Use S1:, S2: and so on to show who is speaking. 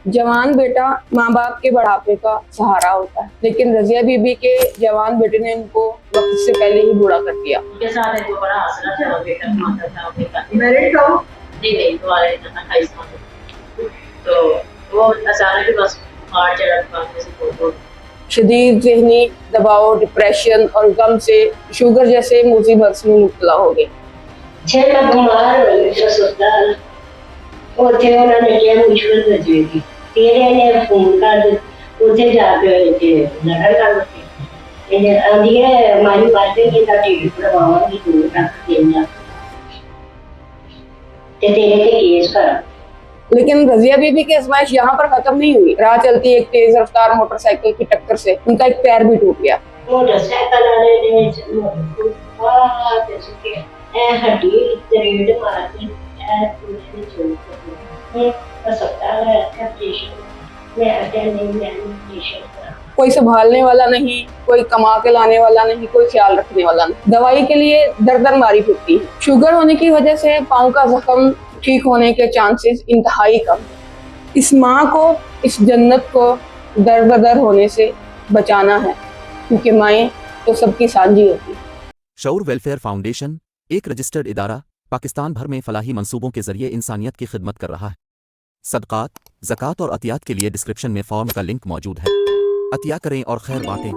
S1: जवान बेटा माँ बाप के बढ़ापे का सहारा होता है, लेकिन रजिया बीबी के जवान बेटे ने उनको वक्त से पहले ही बूढ़ा कर दिया।
S2: उनके साथ है तो बड़ा हंसना था, बेटा कमाता था, बेटा
S1: मैरिड था?
S2: नहीं तो वाले 28 माह तो वो अचानक ही बस हार्ट चढ़ा था से
S1: शदीद ज़हनी दबाव, डिप्रेशन और गम से शुगर जैसे मुसीबत में मुब्तला हो गए।
S3: जब मैं बीमार हो गई ससुराल ਉੱਥੇ ਉਹਨਾਂ ਨੇ ਕਿਹਾ ਮੁਸ਼ਕਲ ਹੋ ਜਾਏਗੀ ਫਿਰ ਇਹਨੇ ਫੋਨ ਕਰ ਉੱਥੇ ਜਾ ਕੇ ਲੜਨ ਲੱਗ ਪਈ ਇਹਨੇ ਆਂਦੀ ਹੈ ਮਾਰੀ ਬਾਤੇ ਕਿ ਤਾਂ ਟਿਕਟ ਕਰਵਾਵਾਂਗੀ ਤੂੰ ਰੱਖ ਦੇਣਾ ਤੇ ਤੇਰੇ ਤੇ ਕੇਸ ਕਰਾਂ।
S1: लेकिन रजिया बीबी की आजमाइश यहाँ पर खत्म नहीं हुई। राह चलती एक तेज रफ्तार मोटरसाइकिल की टक्कर से उनका एक पैर भी टूट गया।
S3: मोटरसाइकिल वाले ने बहुत चुके ऐ हड्डी तरेड़ मार दी ऐ पूरे ने छोड़ अस्पताल है ऑपरेशन मैं अटेंड नहीं मैं ऑपरेशन करा।
S1: कोई संभालने वाला नहीं, कोई कमा के लाने वाला नहीं, कोई ख्याल रखने वाला नहीं। दवाई के लिए दर दर मारी फिरती है। शुगर होने की वजह से पाँव का जख्म ठीक होने के चांसेस इंतहाई कम। इस माँ को इस जन्नत को दर बदर होने से बचाना है, क्योंकि माएँ तो सबकी साझी होती है।
S4: शऊर वेलफेयर फाउंडेशन एक रजिस्टर्ड इदारा पाकिस्तान भर में फलाही मंसूबों के जरिए इंसानियत की खिदमत कर रहा है। सदकात, ज़कात और अतियात के लिए डिस्क्रिप्शन में फॉर्म का लिंक मौजूद है। अतिया करें और खैर बांटें।